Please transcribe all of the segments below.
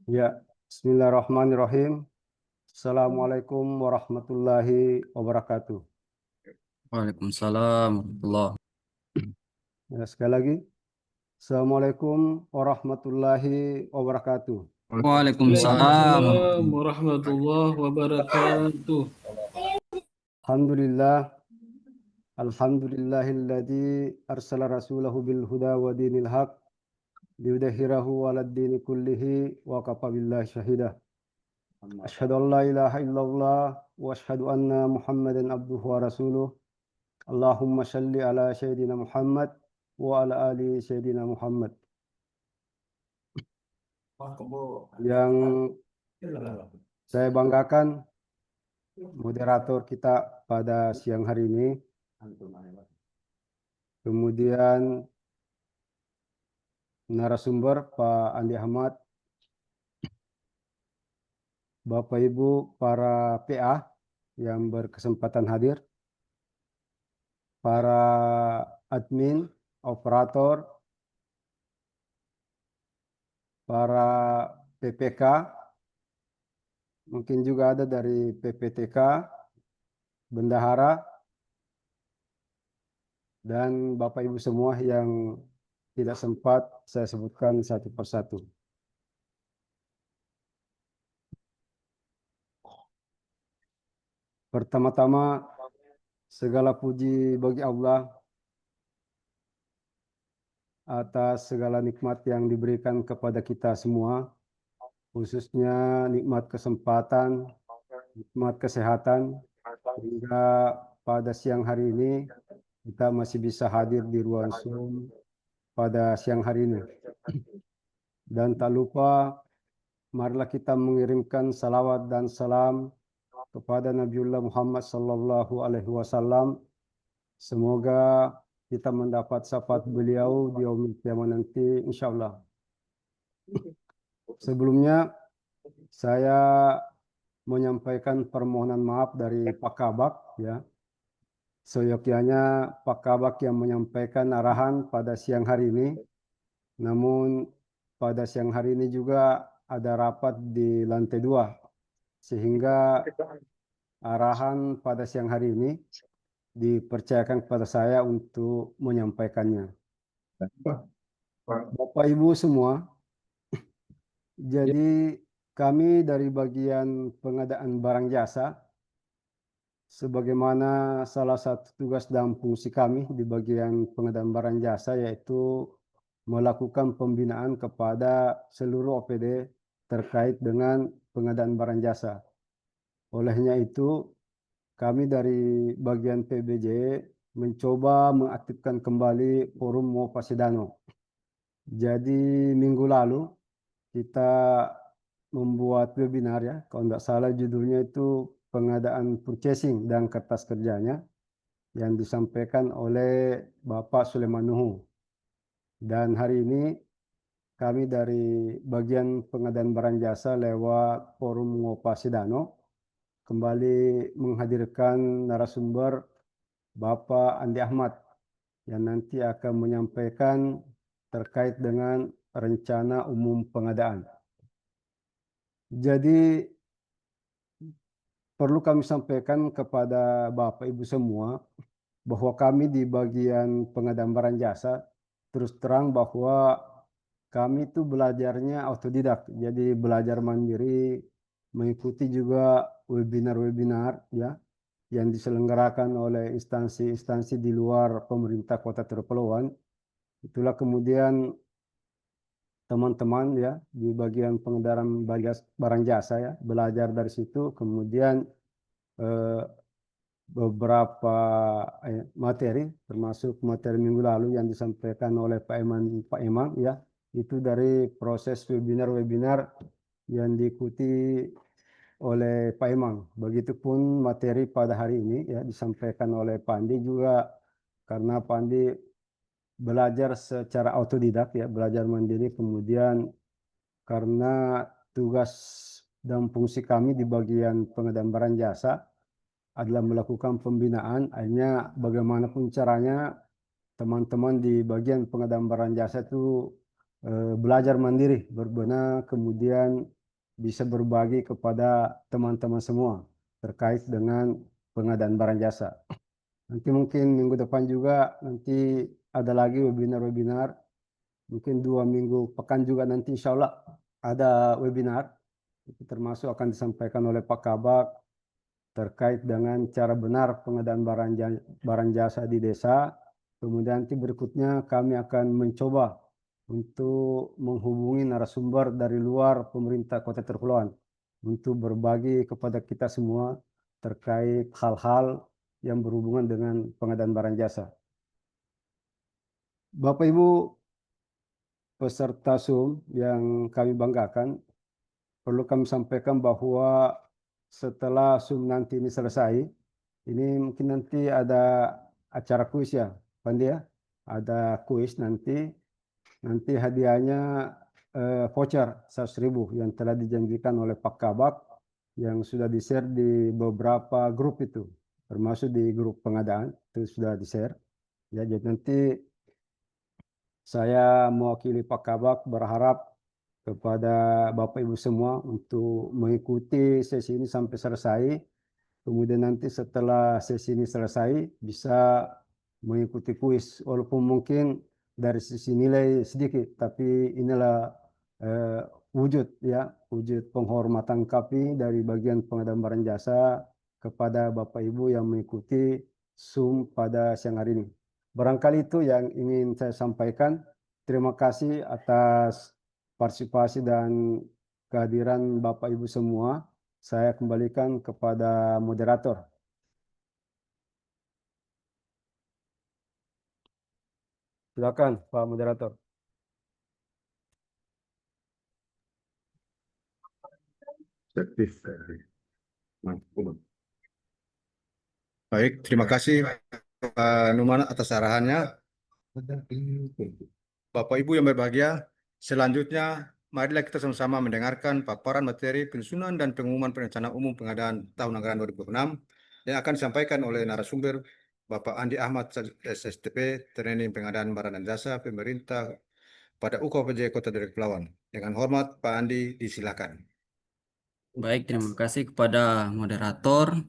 Ya, Bismillahirrahmanirrahim. Assalamualaikum warahmatullahi wabarakatuh. Waalaikumsalam warahmatullahi. Ya, sekali lagi, Assalamualaikum warahmatullahi wabarakatuh. Waalaikumsalam. Waalaikumsalam warahmatullahi wabarakatuh. Alhamdulillah, alhamdulillahilladzi arsala rasulahu bil huda wa dinil haq liyudhhirahu 'alad dini kullihi wa kafa billahi syahida. Asyhadu an la ilaha illallah wa asyhadu anna Muhammadan abduhu wa rasuluh. Allahumma shalli ala sayyidina Muhammad wa ala ali sayyidina Muhammad. Yang saya banggakan moderator kita pada siang hari ini, kemudian narasumber Pak Andi Ahmad, Bapak Ibu para PA yang berkesempatan hadir, para admin, operator, para PPK, mungkin juga ada dari PPTK, bendahara, dan Bapak Ibu semua yang tidak sempat saya sebutkan satu persatu. Pertama-tama, segala puji bagi Allah atas segala nikmat yang diberikan kepada kita semua, khususnya nikmat kesempatan, nikmat kesehatan, hingga pada siang hari ini kita masih bisa hadir di ruang Zoom pada siang hari ini. Dan tak lupa, marilah kita mengirimkan salawat dan salam kepada Nabiullah Muhammad sallallahu alaihi wasallam. Semoga kita mendapat syafaat beliau di yaumil qiyamah nanti insyaallah. Sebelumnya saya menyampaikan permohonan maaf dari Pak Kabak ya. Seyogyanya Pak Kabak yang menyampaikan arahan pada siang hari ini. Namun pada siang hari ini juga ada rapat di lantai 2 sehingga arahan pada siang hari ini dipercayakan kepada saya untuk menyampaikannya. Bapak Ibu semua, jadi kami dari bagian pengadaan barang jasa, sebagaimana salah satu tugas dan fungsi kami di bagian pengadaan barang jasa yaitu melakukan pembinaan kepada seluruh OPD terkait dengan pengadaan barang jasa. Olehnya itu, kami dari bagian PBJ mencoba mengaktifkan kembali forum Mopasidano. Jadi minggu lalu kita membuat webinar ya, kalau tidak salah judulnya itu pengadaan purchasing dan kertas kerjanya yang disampaikan oleh Bapak Sulaiman Nuhu. Dan hari ini kami dari bagian pengadaan barang jasa lewat forum Mopasidano kembali menghadirkan narasumber Bapak Andi Ahmad yang nanti akan menyampaikan terkait dengan rencana umum pengadaan. Jadi perlu kami sampaikan kepada Bapak Ibu semua bahwa kami di bagian pengadaan barang jasa terus terang bahwa kami itu belajarnya autodidak, jadi belajar mandiri, mengikuti juga webinar-webinar ya yang diselenggarakan oleh instansi-instansi di luar pemerintah Kota Terpelauan. Itulah kemudian teman-teman ya di bagian pengedaran barang jasa ya belajar dari situ, kemudian beberapa materi termasuk materi minggu lalu yang disampaikan oleh Pak Eman ya itu dari proses webinar-webinar yang diikuti oleh Pak Emang. Begitupun materi pada hari ini ya disampaikan oleh Pak Andi juga karena Pak Andi belajar secara autodidak ya, belajar mandiri, kemudian karena tugas dan fungsi kami di bagian pengadaan barang jasa adalah melakukan pembinaan, akhirnya bagaimanapun caranya teman-teman di bagian pengadaan barang jasa itu belajar mandiri, berbenah, kemudian bisa berbagi kepada teman-teman semua terkait dengan pengadaan barang jasa. Nanti mungkin minggu depan juga nanti ada lagi webinar-webinar, mungkin 2 minggu pekan juga nanti insya Allah ada webinar, itu termasuk akan disampaikan oleh Pak Kabak terkait dengan cara benar pengadaan barang jasa di desa. Kemudian nanti berikutnya kami akan mencoba untuk menghubungi narasumber dari luar pemerintah Kota Terpulauan untuk berbagi kepada kita semua terkait hal-hal yang berhubungan dengan pengadaan barang jasa. Bapak Ibu peserta Zoom yang kami banggakan, perlu kami sampaikan bahwa setelah Zoom nanti ini selesai, ini mungkin nanti ada acara kuis ya, Pandi ya. Ada kuis nanti hadiahnya voucher 100.000 yang telah dijanjikan oleh Pak Kabak yang sudah di-share di beberapa grup itu, termasuk di grup pengadaan itu sudah di-share. Ya, jadi nanti saya mewakili Pak Kabak berharap kepada Bapak Ibu semua untuk mengikuti sesi ini sampai selesai. Kemudian nanti setelah sesi ini selesai bisa mengikuti kuis walaupun mungkin dari sisi nilai sedikit, tapi inilah eh, wujud ya, wujud penghormatan kami dari bagian pengadaan barang jasa kepada Bapak Ibu yang mengikuti Zoom pada siang hari ini. Barangkali itu yang ingin saya sampaikan. Terima kasih atas partisipasi dan kehadiran Bapak Ibu semua. Saya kembalikan kepada moderator. Silakan, Pak Moderator. Baik, terima kasih Pak Numan atas arahannya. Bapak Ibu yang berbahagia, selanjutnya marilah kita sama-sama mendengarkan paparan materi penyusunan dan pengumuman perencanaan umum pengadaan tahun anggaran 2006 yang akan disampaikan oleh narasumber Bapak Andi Ahmad SSTP, Training Pengadaan Barang dan Jasa Pemerintah pada UKPJ Kota Deli Kepulauan. Dengan hormat, Pak Andi, disilakan. Baik, terima kasih kepada moderator.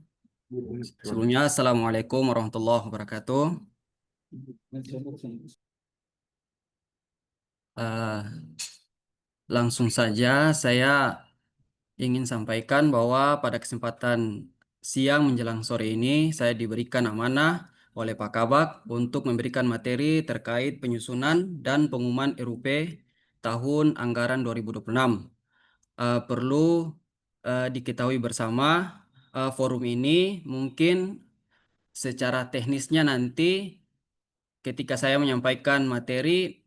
Sebelumnya, Assalamualaikum warahmatullahi wabarakatuh. Eh, Langsung saja saya ingin sampaikan bahwa pada kesempatan siang menjelang sore ini saya diberikan amanah oleh Pak Kabak untuk memberikan materi terkait penyusunan dan pengumuman RUP tahun anggaran 2026. Perlu diketahui bersama, forum ini mungkin secara teknisnya nanti ketika saya menyampaikan materi,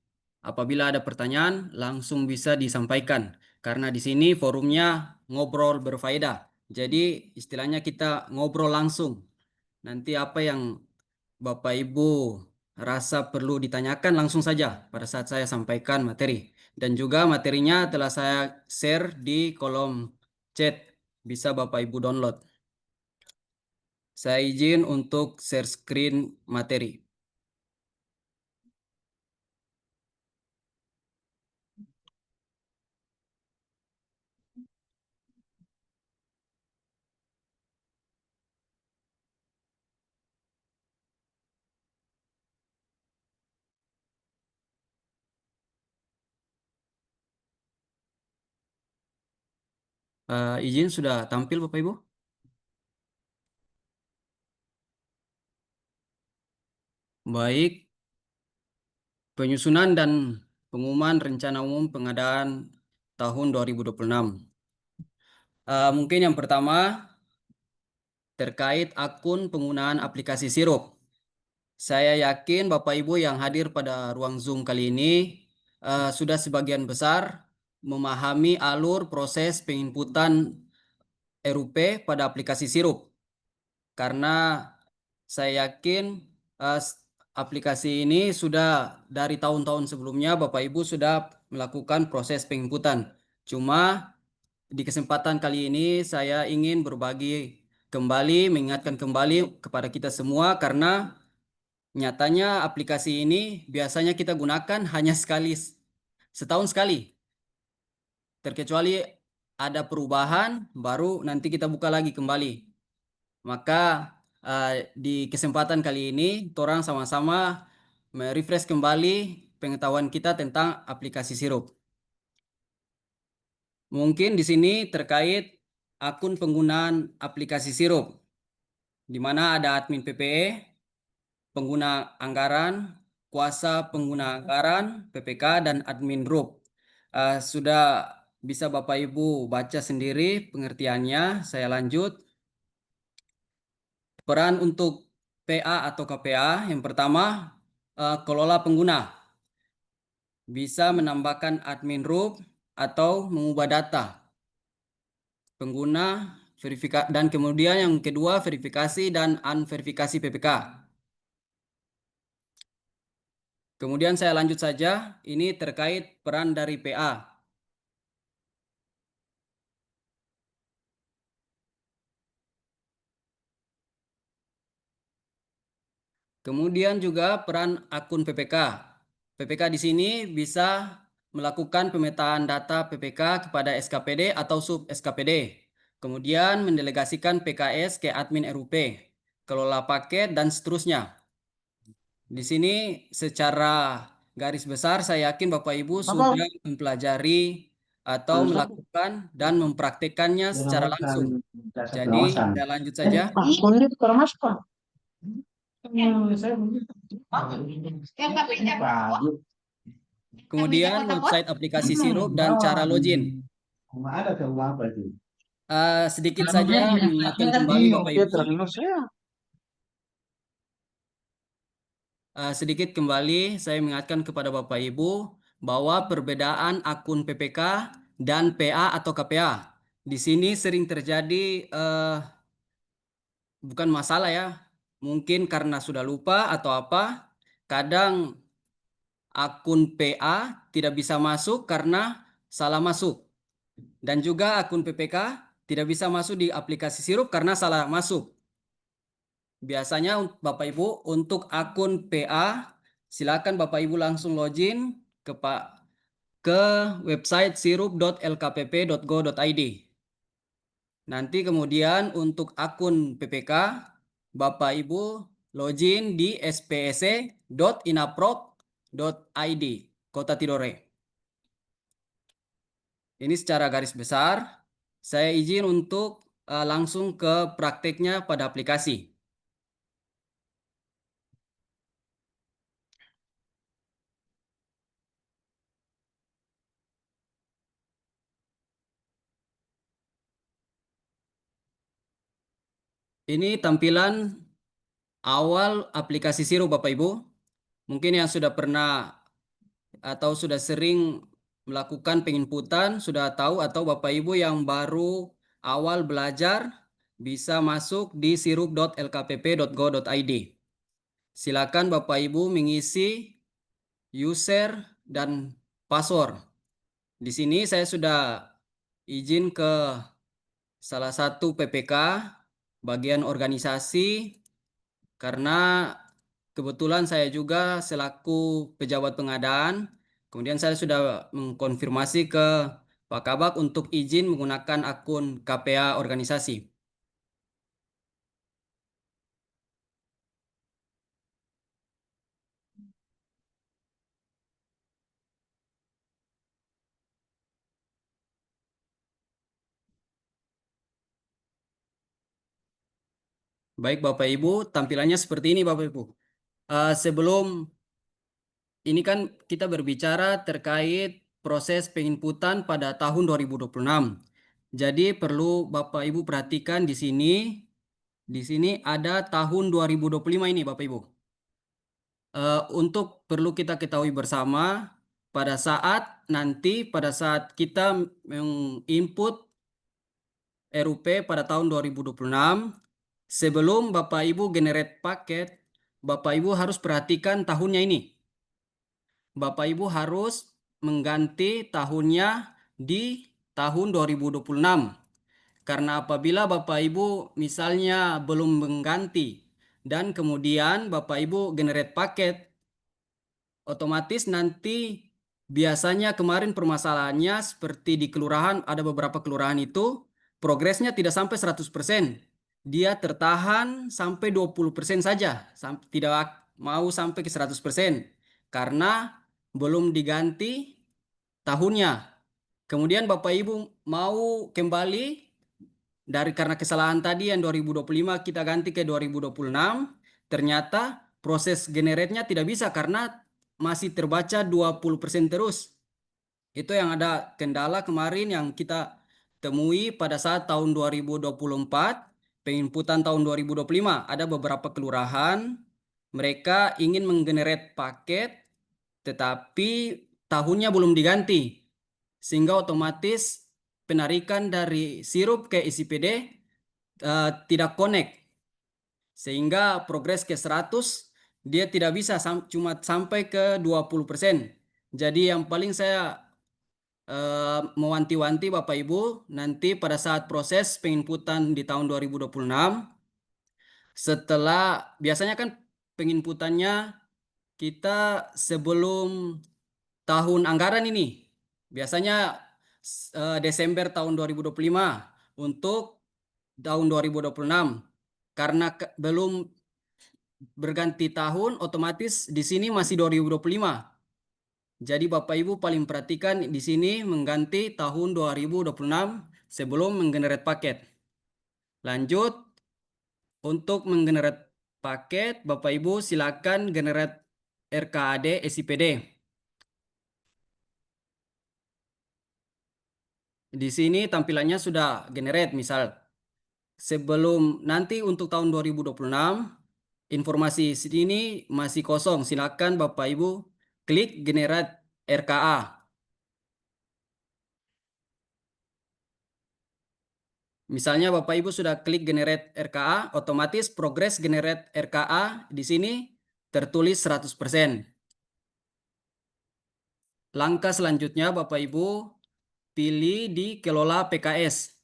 apabila ada pertanyaan langsung bisa disampaikan karena di sini forumnya ngobrol berfaedah. Jadi istilahnya kita ngobrol langsung. Nanti apa yang Bapak Ibu rasa perlu ditanyakan langsung saja pada saat saya sampaikan materi. Dan juga materinya telah saya share di kolom chat. Bisa Bapak Ibu download. Saya izin untuk share screen materi. Izin sudah tampil Bapak Ibu? Baik, penyusunan dan pengumuman rencana umum pengadaan tahun 2026. Mungkin yang pertama terkait akun penggunaan aplikasi Sirup. Saya yakin Bapak Ibu yang hadir pada ruang Zoom kali ini sudah sebagian besar memahami alur proses penginputan RUP pada aplikasi Sirup. Karena saya yakin aplikasi ini sudah dari tahun-tahun sebelumnya Bapak Ibu sudah melakukan proses penginputan. Cuma di kesempatan kali ini saya ingin berbagi kembali, mengingatkan kembali kepada kita semua karena nyatanya aplikasi ini biasanya kita gunakan hanya setahun sekali. Terkecuali ada perubahan, baru nanti kita buka lagi kembali. Maka di kesempatan kali ini, torang sama-sama merefresh kembali pengetahuan kita tentang aplikasi sirup. Mungkin di sini terkait akun penggunaan aplikasi sirup, di mana ada admin PPE, pengguna anggaran, kuasa pengguna anggaran, PPK, dan admin RUP. Sudah bisa Bapak Ibu baca sendiri pengertiannya. Saya lanjut. Peran untuk PA atau KPA, yang pertama, kelola pengguna. Bisa menambahkan admin RUP atau mengubah data pengguna, dan kemudian yang kedua verifikasi dan unverifikasi PPK. Kemudian saya lanjut saja, ini terkait peran dari PA. Kemudian juga peran akun PPK. PPK di sini bisa melakukan pemetaan data PPK kepada SKPD atau sub SKPD. Kemudian mendelegasikan PKS ke admin RUP, kelola paket, dan seterusnya. Di sini secara garis besar saya yakin Bapak Ibu sudah mempelajari atau melakukan dan mempraktikkannya secara langsung. Jadi saya lanjut saja. Kemudian website aplikasi sirup dan cara login. Sedikit saja mengingatkan kembali Bapak Ibu. Sedikit kembali saya mengingatkan kepada Bapak Ibu bahwa perbedaan akun PPK dan PA atau KPA di sini sering terjadi bukan masalah ya. Mungkin karena sudah lupa atau apa. Kadang akun PA tidak bisa masuk karena salah masuk. Dan juga akun PPK tidak bisa masuk di aplikasi sirup karena salah masuk. Biasanya Bapak Ibu untuk akun PA silakan Bapak Ibu langsung login ke website sirup.lkpp.go.id. Nanti kemudian untuk akun PPK Bapak Ibu login di spse.inaprok.id Kota Tidore. Ini secara garis besar. Saya izin untuk langsung ke prakteknya pada aplikasi. Ini tampilan awal aplikasi Sirup Bapak Ibu. Mungkin yang sudah pernah atau sudah sering melakukan penginputan sudah tahu, atau Bapak Ibu yang baru awal belajar bisa masuk di sirup.lkpp.go.id. Silakan Bapak Ibu mengisi user dan password. Di sini saya sudah izin ke salah satu PPK bagian organisasi karena kebetulan saya juga selaku pejabat pengadaan. Kemudian saya sudah mengkonfirmasi ke Pak Kabak untuk izin menggunakan akun KPA organisasi. Baik Bapak Ibu, tampilannya seperti ini Bapak Ibu. Sebelum ini kan kita berbicara terkait proses penginputan pada tahun 2026. Jadi perlu Bapak Ibu perhatikan di sini. Di sini ada tahun 2025 ini Bapak Ibu. Untuk perlu kita ketahui bersama pada saat kita menginput RUP pada tahun 2026, sebelum Bapak Ibu generate paket, Bapak Ibu harus perhatikan tahunnya ini. Bapak Ibu harus mengganti tahunnya di tahun 2026. Karena apabila Bapak Ibu misalnya belum mengganti dan kemudian Bapak Ibu generate paket, otomatis nanti biasanya kemarin permasalahannya seperti di kelurahan, ada beberapa kelurahan itu progresnya tidak sampai 100%. Dia tertahan sampai 20% saja, tidak mau sampai ke 100% karena belum diganti tahunnya. Kemudian Bapak Ibu mau kembali dari karena kesalahan tadi yang 2025 kita ganti ke 2026, ternyata proses generate-nya tidak bisa karena masih terbaca 20% terus. Itu yang ada kendala kemarin yang kita temui pada saat tahun 2024, penginputan tahun 2025. Ada beberapa kelurahan, mereka ingin menggenerate paket, tetapi tahunnya belum diganti. Sehingga otomatis penarikan dari sirup ke ICPD tidak connect. Sehingga progres ke 100, dia tidak bisa cuma sampai ke 20%. Jadi yang paling saya mewanti-wanti Bapak Ibu, nanti pada saat proses penginputan di tahun 2026, setelah biasanya kan penginputannya kita sebelum tahun anggaran ini, biasanya Desember tahun 2025 untuk tahun 2026. Karena belum berganti tahun, otomatis di sini masih 2025. Jadi Bapak Ibu paling perhatikan di sini mengganti tahun 2026 sebelum menggenerate paket. Lanjut, untuk menggenerate paket, Bapak Ibu silakan generate RKAD SIPD. Di sini tampilannya sudah generate, misal sebelum nanti untuk tahun 2026 informasi sini masih kosong. Silakan Bapak Ibu klik generate RKA. Misalnya Bapak Ibu sudah klik generate RKA, otomatis progres generate RKA di sini tertulis 100%. Langkah selanjutnya Bapak Ibu pilih di kelola PKS.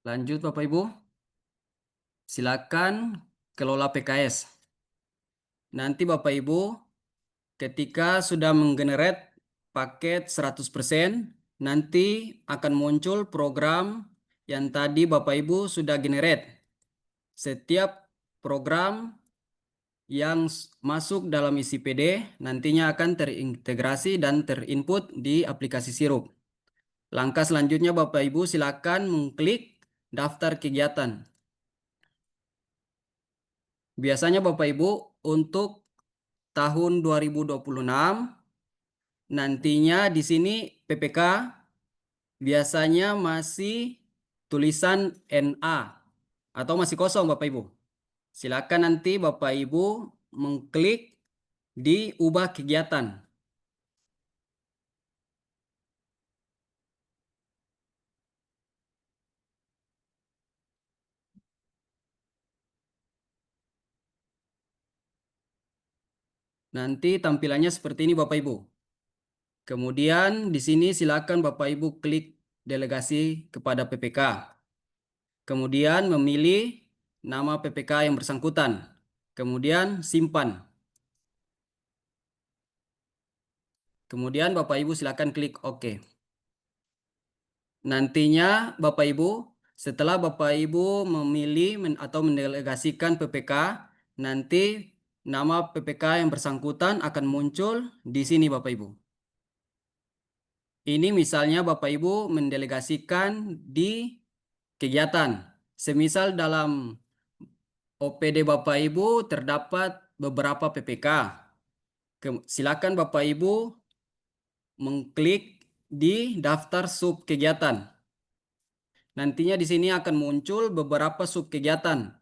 Lanjut Bapak Ibu, silakan kelola PKS. Nanti Bapak Ibu ketika sudah menggenerate paket 100%, nanti akan muncul program yang tadi Bapak Ibu sudah generate. Setiap program yang masuk dalam ICPD nantinya akan terintegrasi dan terinput di aplikasi Sirup. Langkah selanjutnya Bapak Ibu silakan mengklik daftar kegiatan. Biasanya Bapak Ibu untuk tahun 2026 nantinya di sini PPK biasanya masih tulisan NA atau masih kosong Bapak Ibu. Silakan nanti Bapak Ibu mengklik di ubah kegiatan. Nanti tampilannya seperti ini Bapak Ibu. Kemudian di sini silakan Bapak Ibu klik delegasi kepada PPK. Kemudian memilih nama PPK yang bersangkutan. Kemudian simpan. Kemudian Bapak Ibu silakan klik OK. Nantinya Bapak Ibu, setelah Bapak Ibu memilih atau mendelegasikan PPK, nanti nama PPK yang bersangkutan akan muncul di sini Bapak Ibu. Ini misalnya Bapak Ibu mendelegasikan di kegiatan. Semisal dalam OPD Bapak Ibu terdapat beberapa PPK. Silakan Bapak Ibu mengklik di daftar sub kegiatan. Nantinya di sini akan muncul beberapa sub kegiatan.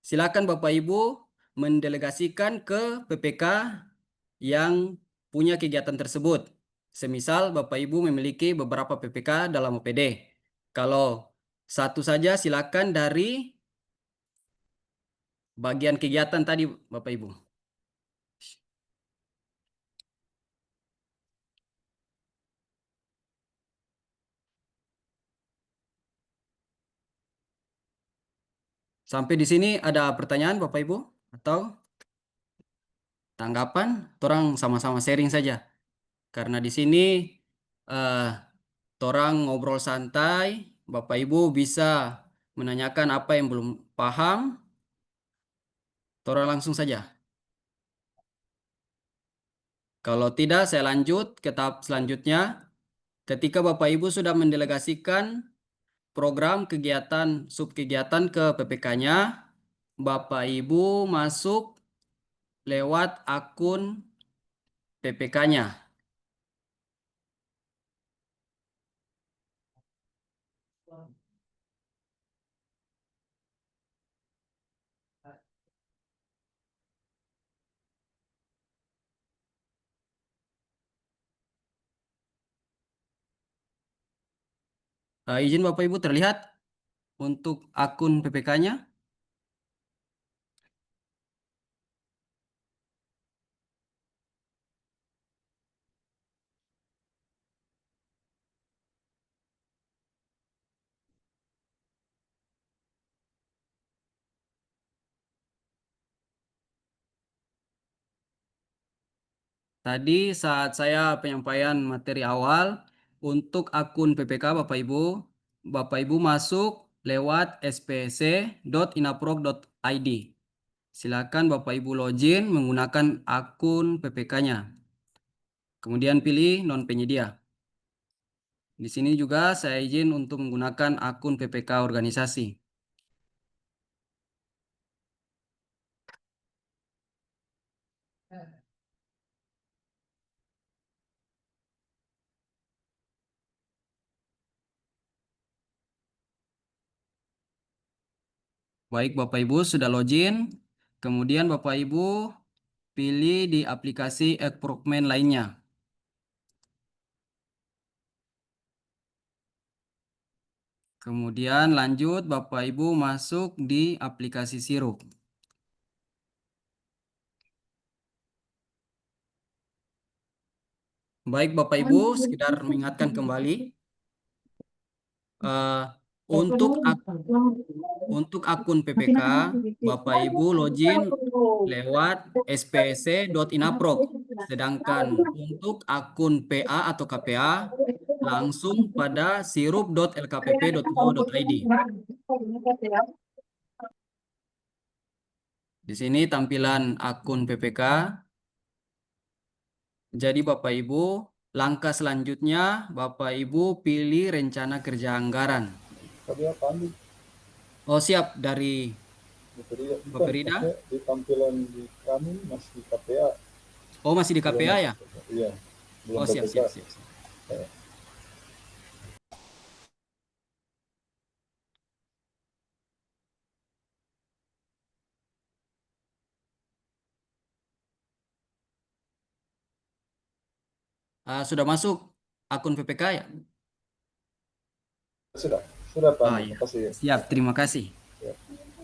Silakan Bapak Ibu mendelegasikan ke PPK yang punya kegiatan tersebut. Semisal Bapak Ibu memiliki beberapa PPK dalam OPD. Kalau satu saja silakan dari bagian kegiatan tadi Bapak Ibu. Sampai di sini ada pertanyaan Bapak Ibu atau tanggapan? Torang sama-sama sharing saja. Karena di sini torang ngobrol santai, Bapak Ibu bisa menanyakan apa yang belum paham, torang langsung saja. Kalau tidak, saya lanjut ke tahap selanjutnya. Ketika Bapak Ibu sudah mendelegasikan program kegiatan, subkegiatan ke PPK-nya, Bapak Ibu masuk lewat akun PPK-nya. Izin Bapak Ibu terlihat untuk akun PPK-nya. Tadi saat saya penyampaian materi awal untuk akun PPK Bapak Ibu masuk lewat spc.inaprog.id. Silakan Bapak Ibu login menggunakan akun PPK-nya. Kemudian pilih non penyedia. Di sini juga saya izin untuk menggunakan akun PPK organisasi. Baik, Bapak Ibu sudah login. Kemudian Bapak Ibu pilih di aplikasi Ekprokmen lainnya. Kemudian lanjut Bapak Ibu masuk di aplikasi Sirup. Baik Bapak Ibu, sekedar mengingatkan kembali. Untuk akun PPK, Bapak Ibu login lewat spc.inaprog. Sedangkan untuk akun PA atau KPA langsung pada sirup.lkpp.go.id. Di sini tampilan akun PPK. Jadi Bapak Ibu, langkah selanjutnya Bapak Ibu pilih rencana kerja anggaran. Oh siap, dari Bapak Rida. Di tampilan di kami masih di KPA. Oh masih di KPA ya? Iya. Oh siap, siap, siap. Sudah masuk akun PPK ya? Sudah Pak. Oh, iya. Siap, terima kasih.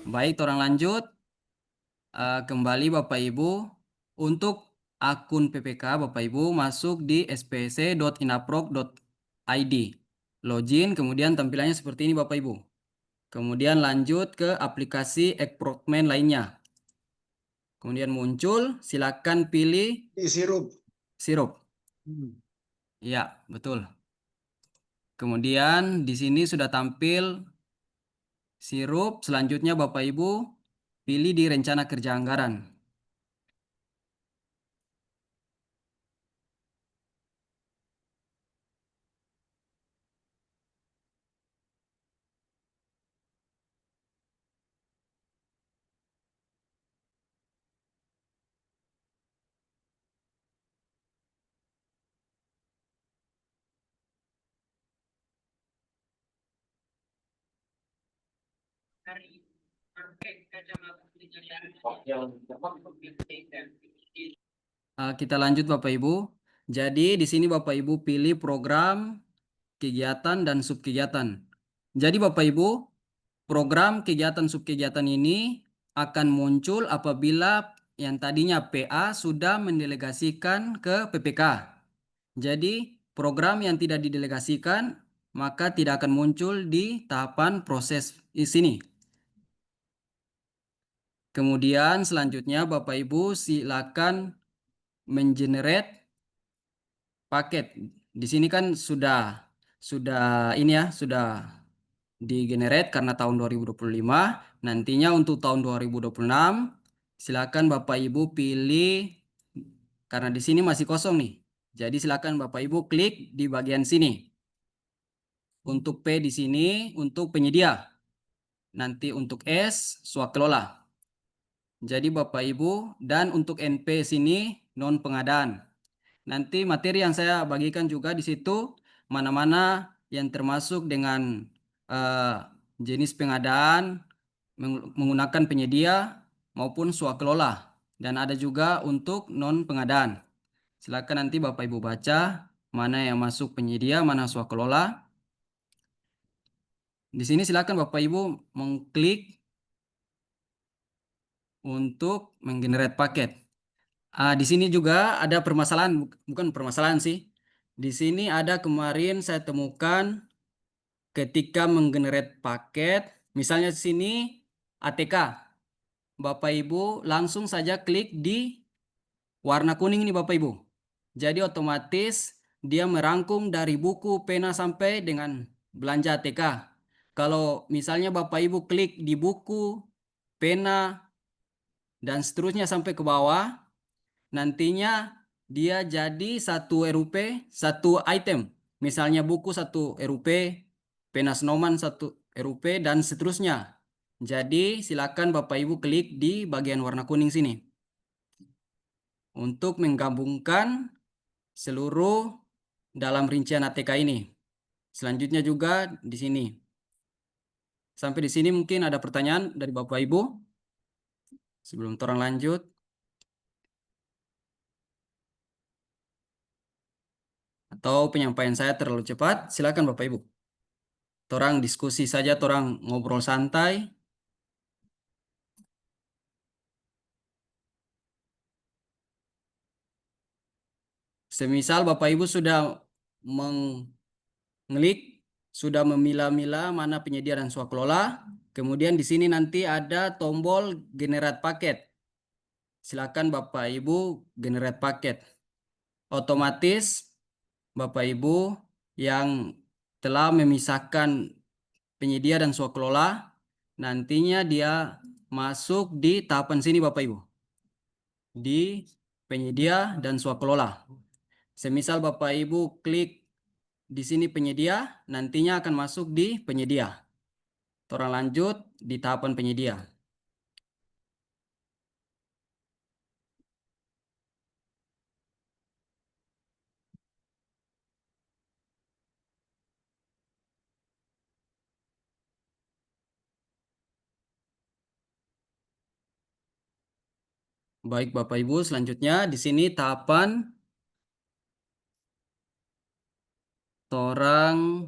Baik, orang lanjut. Kembali Bapak Ibu, untuk akun PPK Bapak Ibu masuk di spc.inaprog.id. Login, kemudian tampilannya seperti ini Bapak Ibu. Kemudian lanjut ke aplikasi Ekprokmen lainnya. Kemudian muncul, silakan pilih Sirup. Ya, betul. Kemudian di sini sudah tampil Sirup. Selanjutnya Bapak Ibu pilih di rencana kerja anggaran. Kita lanjut Bapak Ibu. Jadi di sini Bapak Ibu pilih program, kegiatan, dan subkegiatan. Jadi Bapak Ibu, program, kegiatan, subkegiatan ini akan muncul apabila yang tadinya PA sudah mendelegasikan ke PPK. Jadi program yang tidak didelegasikan maka tidak akan muncul di tahapan proses di sini. Kemudian selanjutnya Bapak Ibu silakan mengenerate paket. Di sini kan sudah ini ya, sudah di-generate karena tahun 2025. Nantinya untuk tahun 2026 silakan Bapak Ibu pilih, karena di sini masih kosong nih. Jadi silakan Bapak Ibu klik di bagian sini. Untuk P di sini untuk penyedia. Nanti untuk S swakelola. Jadi Bapak Ibu, dan untuk NP sini non pengadaan. Nanti materi yang saya bagikan juga di situ mana-mana yang termasuk dengan jenis pengadaan menggunakan penyedia maupun swakelola, dan ada juga untuk non pengadaan. Silakan nanti Bapak Ibu baca mana yang masuk penyedia, mana swakelola. Di sini silakan Bapak Ibu mengklik untuk menggenerate paket. Di sini juga ada permasalahan, bukan permasalahan sih. Di sini ada kemarin saya temukan ketika menggenerate paket, misalnya di sini ATK. Bapak Ibu langsung saja klik di warna kuning ini Bapak Ibu. Jadi otomatis dia merangkum dari buku, pena sampai dengan belanja ATK. Kalau misalnya Bapak Ibu klik di buku, pena, dan seterusnya sampai ke bawah, nantinya dia jadi satu RUP, satu item. Misalnya buku satu RUP, pena Snowman satu RUP, dan seterusnya. Jadi silakan Bapak Ibu klik di bagian warna kuning sini untuk menggabungkan seluruh dalam rincian ATK ini. Selanjutnya juga di sini. Sampai di sini mungkin ada pertanyaan dari Bapak Ibu sebelum orang lanjut. Atau penyampaian saya terlalu cepat, silakan Bapak Ibu. Torang diskusi saja, torang ngobrol santai. Semisal Bapak Ibu sudah mengklik, sudah memilah-milah mana penyedia dan swakelola, kemudian di sini nanti ada tombol generate paket. Silakan Bapak Ibu generate paket. Otomatis Bapak Ibu yang telah memisahkan penyedia dan swakelola, nantinya dia masuk di tahapan sini Bapak Ibu. Di penyedia dan swakelola. Semisal Bapak Ibu klik di sini penyedia, nantinya akan masuk di penyedia. Orang lanjut di tahapan penyedia. Baik Bapak Ibu, selanjutnya di sini tahapan torang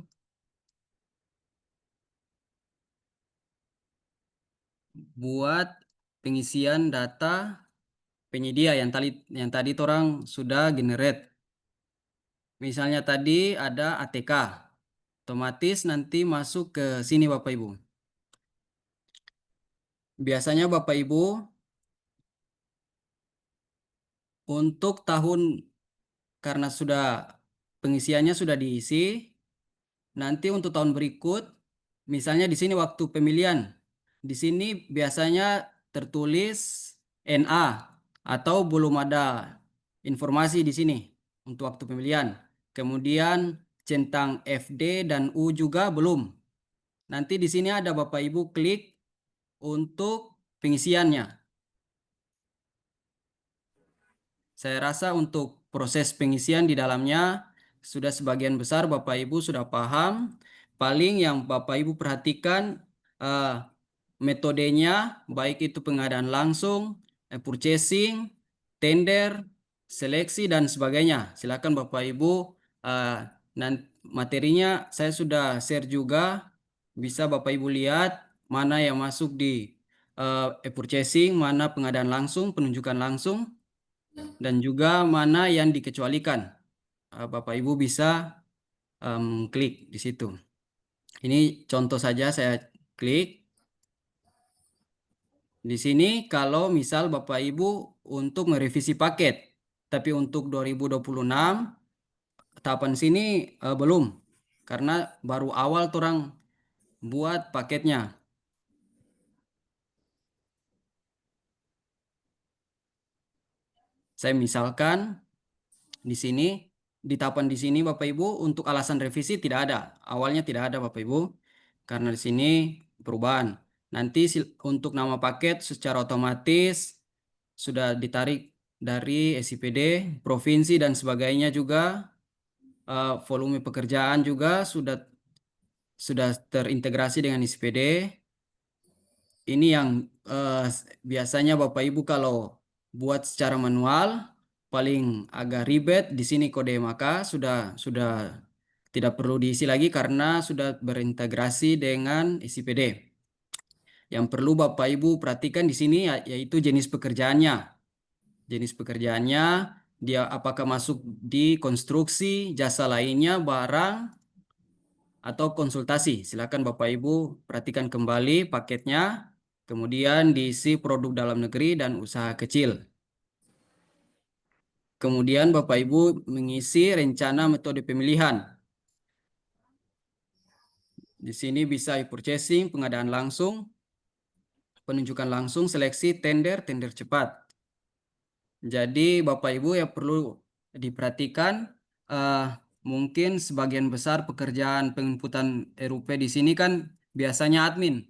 buat pengisian data penyedia yang tadi torang sudah generate. Misalnya tadi ada ATK. Otomatis nanti masuk ke sini Bapak Ibu. Biasanya Bapak Ibu untuk tahun, karena sudah pengisiannya sudah diisi, nanti untuk tahun berikut, misalnya di sini waktu pemilihan, di sini biasanya tertulis NA atau belum ada informasi di sini untuk waktu pemilihan. Kemudian centang FD dan U juga belum. Nanti di sini ada Bapak Ibu klik untuk pengisiannya. Saya rasa untuk proses pengisian di dalamnya sudah sebagian besar Bapak Ibu sudah paham. Paling yang Bapak Ibu perhatikan metodenya, baik itu pengadaan langsung, purchasing, tender, seleksi dan sebagainya. Silakan Bapak Ibu, materinya saya sudah share juga. Bisa Bapak Ibu lihat mana yang masuk di e-purchasing, mana pengadaan langsung, penunjukan langsung, dan juga mana yang dikecualikan. Bapak Ibu bisa klik di situ. Ini contoh saja saya klik. Di sini kalau misal Bapak Ibu untuk merevisi paket, tapi untuk 2026 tahapan sini belum, karena baru awal orang buat paketnya. Saya misalkan di sini, di tahapan di sini Bapak Ibu untuk alasan revisi tidak ada, awalnya tidak ada Bapak Ibu, karena di sini perubahan. Nanti untuk nama paket secara otomatis sudah ditarik dari SIPD, provinsi dan sebagainya juga. Volume pekerjaan juga sudah terintegrasi dengan SIPD. Ini yang biasanya Bapak Ibu kalau buat secara manual paling agak ribet. Di sini kode maka sudah tidak perlu diisi lagi karena sudah berintegrasi dengan SIPD. Yang perlu Bapak Ibu perhatikan di sini yaitu jenis pekerjaannya. Jenis pekerjaannya dia apakah masuk di konstruksi, jasa lainnya, barang, atau konsultasi. Silakan Bapak Ibu perhatikan kembali paketnya, kemudian diisi produk dalam negeri dan usaha kecil. Kemudian Bapak Ibu mengisi rencana metode pemilihan. Di sini bisa e-purchasing, pengadaan langsung, penunjukan langsung, seleksi, tender, tender cepat. Jadi Bapak Ibu yang perlu diperhatikan, mungkin sebagian besar pekerjaan penginputan RUP di sini kan biasanya admin.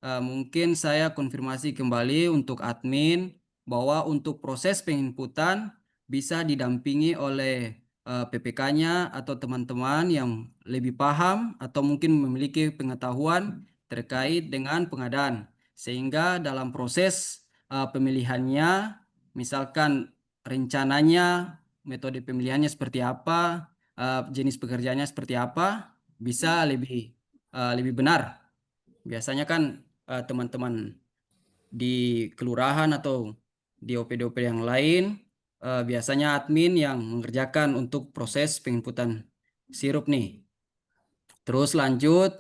Mungkin saya konfirmasi kembali untuk admin bahwa untuk proses penginputan bisa didampingi oleh PPK-nya atau teman-teman yang lebih paham atau mungkin memiliki pengetahuan terkait dengan pengadaan. Sehingga dalam proses pemilihannya, misalkan rencananya, metode pemilihannya seperti apa, jenis pekerjaannya seperti apa, bisa lebih benar. Biasanya kan teman-teman di kelurahan atau di OPD-OPD yang lain biasanya admin yang mengerjakan untuk proses penginputan sirup nih. Terus lanjut,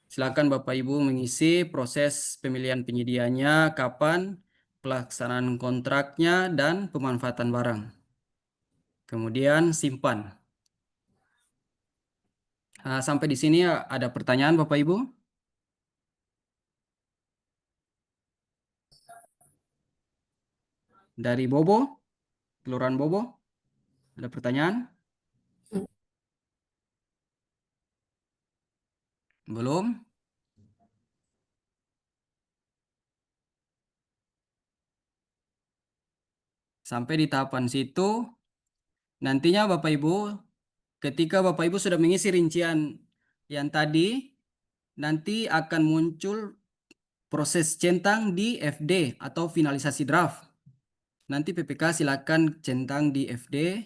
silakan Bapak Ibu mengisi proses pemilihan penyediaannya, kapan, pelaksanaan kontraknya, dan pemanfaatan barang. Kemudian simpan. Sampai di sini ada pertanyaan Bapak Ibu? Dari Bobo, Kelurahan Bobo, ada pertanyaan? Belum? Sampai di tahapan situ, nantinya Bapak Ibu, ketika Bapak Ibu sudah mengisi rincian yang tadi, nanti akan muncul proses centang di FD atau finalisasi draft. Nanti PPK silakan centang di FD,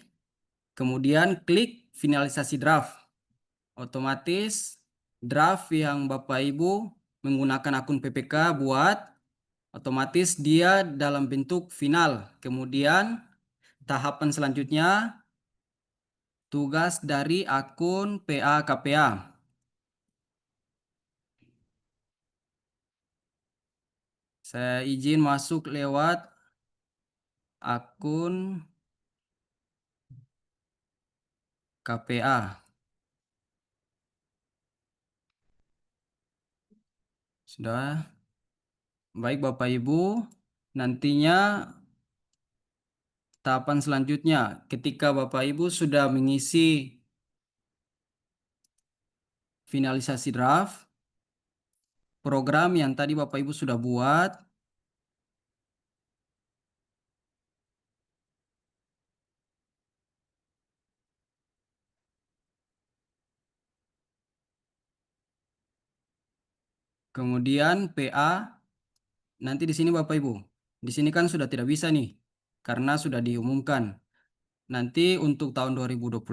kemudian klik finalisasi draft. Otomatis draft yang Bapak Ibu menggunakan akun PPK buat, otomatis dia dalam bentuk final. Kemudian tahapan selanjutnya tugas dari akun PA KPA. Saya izin masuk lewat akun KPA. Sudah. Baik Bapak Ibu, nantinya tahapan selanjutnya ketika Bapak Ibu sudah mengisi finalisasi draft, program yang tadi Bapak Ibu sudah buat, kemudian PA, nanti di sini Bapak Ibu, di sini kan sudah tidak bisa nih, karena sudah diumumkan. Nanti untuk tahun 2026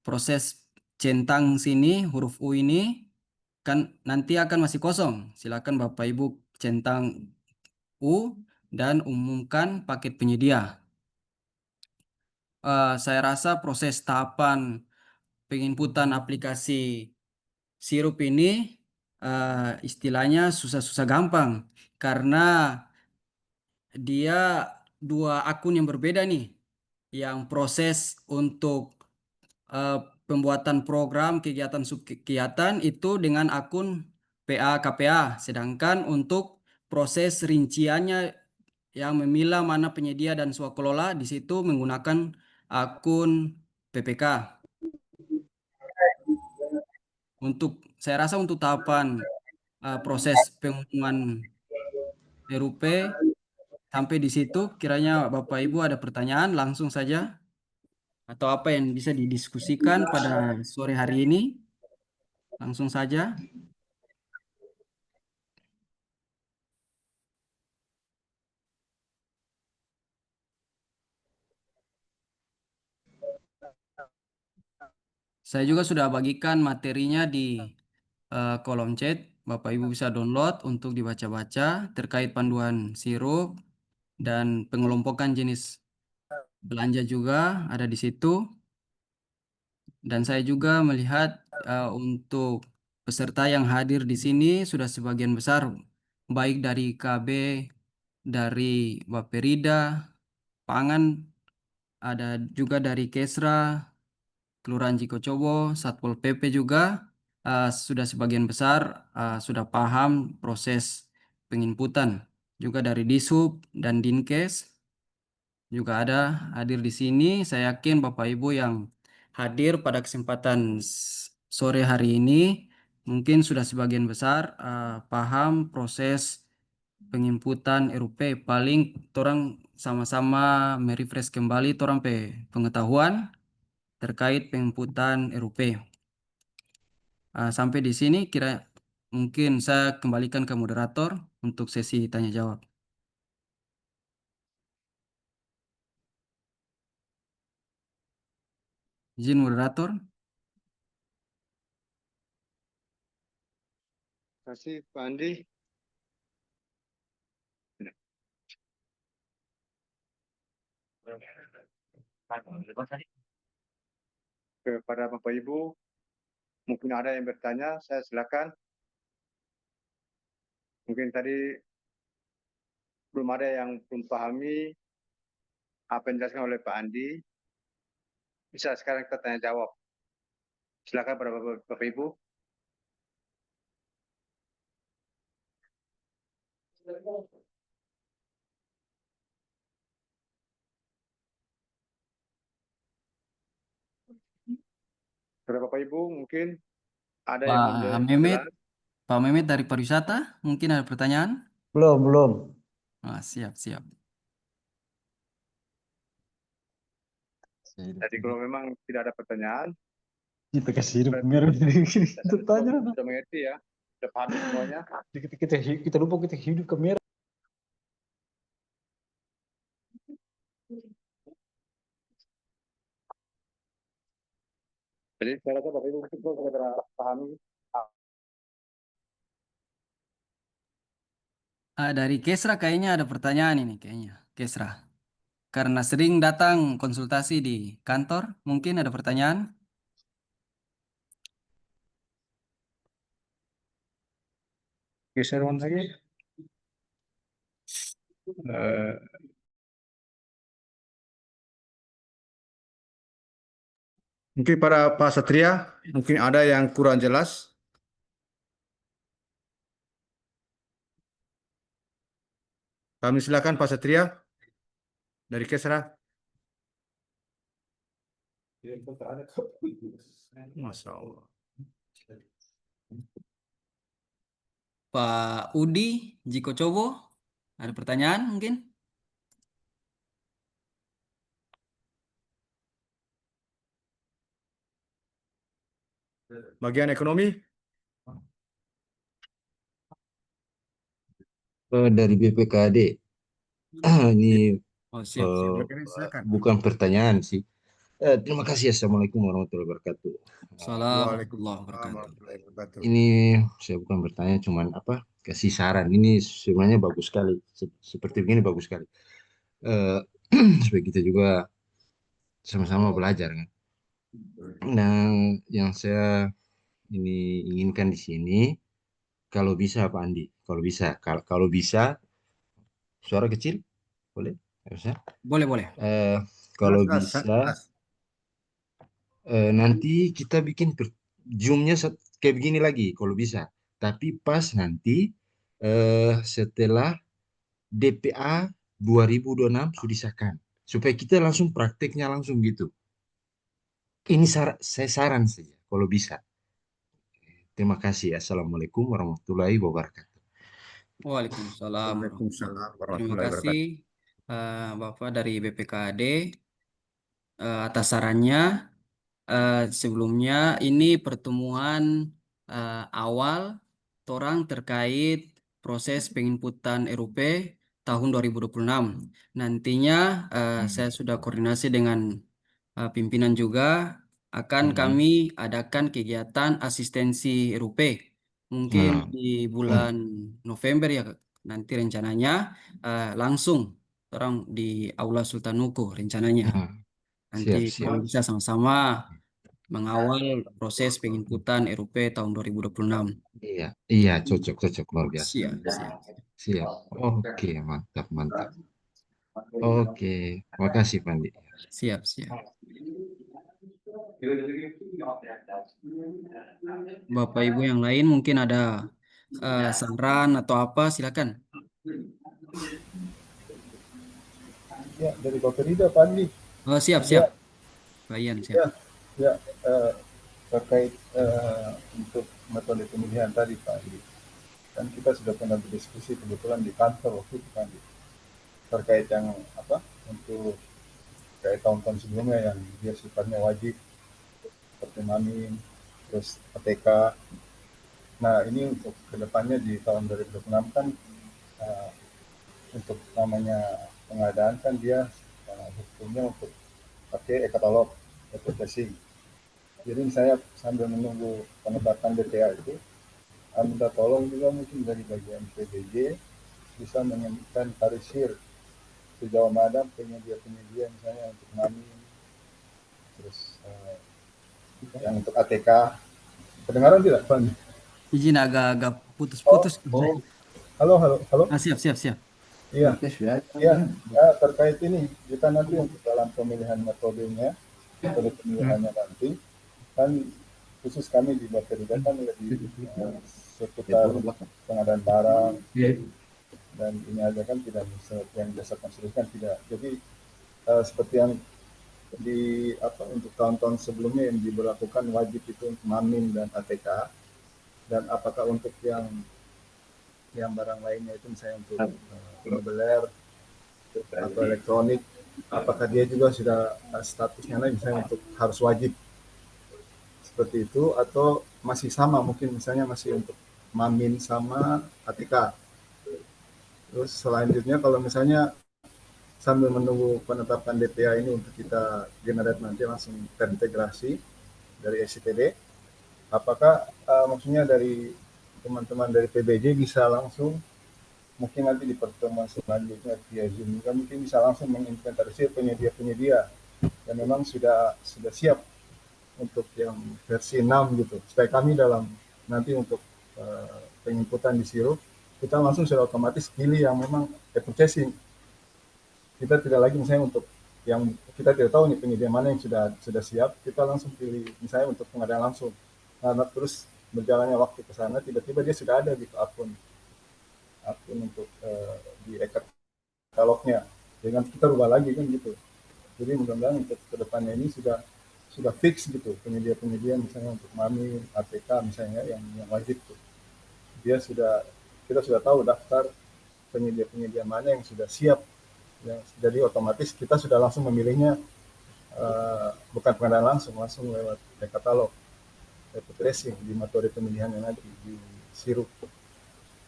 proses centang sini huruf U ini kan nanti akan masih kosong. Silakan Bapak Ibu centang U dan umumkan paket penyedia. Saya rasa proses tahapan penginputan aplikasi sirup ini istilahnya susah-susah gampang karena dia dua akun yang berbeda nih. Yang proses untuk pembuatan program kegiatan subkegiatan itu dengan akun PA KPA, sedangkan untuk proses rinciannya yang memilah mana penyedia dan swakelola di situ menggunakan akun PPK. Saya rasa untuk tahapan proses pengumuman RUP sampai di situ, kiranya Bapak Ibu ada pertanyaan langsung saja atau apa yang bisa didiskusikan pada sore hari ini, langsung saja. Saya juga sudah bagikan materinya di kolom chat. Bapak Ibu bisa download untuk dibaca-baca terkait panduan sirup dan pengelompokan jenis belanja juga ada di situ. Dan saya juga melihat untuk peserta yang hadir di sini sudah sebagian besar baik dari KB, dari Baperida, Pangan, ada juga dari Kesra, Kelurahan Jikocobo, Satpol PP juga sudah sebagian besar sudah paham proses penginputan. Juga dari Dishub dan Dinkes juga ada hadir di sini. Saya yakin Bapak Ibu yang hadir pada kesempatan sore hari ini mungkin sudah sebagian besar paham proses penginputan RUP. Paling orang sama-sama merefresh kembali orang pengetahuan terkait penginputan RUP. Sampai di sini mungkin saya kembalikan ke moderator untuk sesi tanya jawab. Izin moderator. Terima kasih Pak Andi. Kepada Bapak Ibu, mungkin ada yang bertanya, saya silakan. Mungkin tadi belum ada yang belum pahami apa yang dijelaskan oleh Pak Andi. Bisa sekarang kita tanya jawab. Silakan pada Bapak Ibu. Kepada Bapak Ibu mungkin ada yang Pak Mehmet dari pariwisata, mungkin ada pertanyaan? Belum. Siap. Jadi kalau memang tidak ada pertanyaan, Kita kasih hidup merah kita tanya. sudah mengerti ya, sudah paham semuanya. Kita lupa kita hidup ke merah. Jadi saya rasa Bapak Ibu mungkin sudah pahami. Dari Kesra kayaknya ada pertanyaan ini kayaknya. Kesra. Karena sering datang konsultasi di kantor, mungkin ada pertanyaan? Geser lagi. Mungkin para Pak Satria, mungkin ada yang kurang jelas. Kami silakan Pak Satria dari Kesra. Masya Allah. Pak Udi Jiko Cobo, ada pertanyaan mungkin? Bagian ekonomi, Dari BPKD. Ini Oh, siap, siap. Silakan. Bukan pertanyaan sih. Terima kasih. Assalamualaikum warahmatullahi wabarakatuh. Assalamualaikum warahmatullahi Waalaikumsalam wabarakatuh. warahmatullahi wabarakatuh. Ini saya bukan bertanya, cuman kasih saran. Ini sebenarnya bagus sekali. Seperti begini bagus sekali. Eh, supaya kita juga sama-sama belajar kan. Nah, yang saya ini inginkan di sini, kalau bisa Pak Andi, kalau bisa, kalau bisa, suara kecil, boleh? Bisa. Boleh, boleh. Kalau Jelas, bisa, jelas. nanti kita bikin Zoom-nya kayak begini lagi, kalau bisa. Tapi pas nanti setelah DPA 2026 sudah disahkan, supaya kita langsung prakteknya langsung gitu. Ini saya saran saja, kalau bisa. Terima kasih. Assalamualaikum warahmatullahi wabarakatuh. Waalaikumsalam warahmatullahi Waalaikumsalam wabarakatuh. Terima warahmatullahi kasih wabarakatuh. Bapak dari BPKAD atas sarannya. Sebelumnya ini pertemuan awal torang terkait proses penginputan RUP tahun 2026. Nantinya saya sudah koordinasi dengan pimpinan juga akan kami adakan kegiatan asistensi RUP. Mungkin Nah, di bulan November ya nanti rencananya langsung orang di Aula Sultan Nuku rencananya. nah, Nanti siap, siap. kami bisa sama-sama mengawal proses penginputan RUP tahun 2026. Iya, iya, cocok, cocok, luar biasa. Siap, siap, Siap. Oke, mantap, mantap. Oke, makasih Pandi. siap, siap. Bapak Ibu yang lain mungkin ada saran atau apa, silakan. Ya, dari Bapelida Pak Andi. Oh, siap, siap. Pak Ian, siap. Ya, ya terkait untuk metode pemilihan tadi Pak Andi. Kan kita sudah pernah berdiskusi kebetulan di kantor waktu itu Pak Andi. Terkait yang untuk kayak tahun-tahun sebelumnya yang dia sifatnya wajib seperti MAMIN, terus ATK. Nah ini untuk kedepannya di tahun 2026 kan untuk namanya pengadaan kan dia hukumnya untuk pakai e-katalog, e-processing. Jadi saya sambil menunggu penetapan DTA itu, minta tolong juga mungkin dari bagian PBJ bisa menyebutkan tarisir sejauh mana penyedia-penyedia misalnya untuk MAMIN, terus yang untuk ATK. Kedengaran tidak, Pak? Izin agak-agak putus-putus. Halo, halo, halo. Siap, siap, siap. Iya, ya, terkait ini kita nanti untuk dalam pemilihan metode pemilihannya nanti kan khusus kami di Bapelida kan lebih seputar pengadaan barang dan ini aja kan tidak seperti yang biasa konstruksikan tidak. Jadi seperti yang di untuk tahun-tahun sebelumnya yang diberlakukan wajib itu untuk MAMIN dan ATK, dan apakah untuk yang barang lainnya itu misalnya untuk mobiler atau elektronik, apakah dia juga sudah statusnya lain misalnya untuk harus wajib seperti itu atau masih sama mungkin misalnya masih untuk MAMIN sama ATK. Terus selanjutnya kalau misalnya sambil menunggu penetapan DPA ini untuk kita generate nanti langsung terintegrasi dari SCTD, apakah maksudnya dari teman-teman dari PBJ bisa langsung mungkin nanti di pertemuan selanjutnya via Zoom juga mungkin bisa langsung menginventarisir penyedia-penyedia yang memang sudah siap untuk yang versi 6 gitu, supaya kami dalam nanti untuk penginputan di Sirup kita langsung sudah otomatis pilih yang memang purchasing. Kita tidak lagi misalnya untuk yang kita tidak tahu nih penyedia mana yang sudah siap, kita langsung pilih misalnya untuk pengadaan langsung. Nah, terus berjalannya waktu ke sana tiba-tiba dia sudah ada gitu akun untuk di e-katalognya, dengan kita rubah lagi kan gitu. Jadi mudah-mudahan untuk kedepannya ini sudah fix gitu penyedia-penyedia misalnya untuk MAMIN, ATK misalnya yang wajib tuh. Kita sudah tahu daftar penyedia-penyedia mana yang sudah siap. Jadi otomatis kita sudah langsung memilihnya bukan pengadaan langsung lewat e-katalog, e-tracing di metode pemilihan yang nanti di Sirup.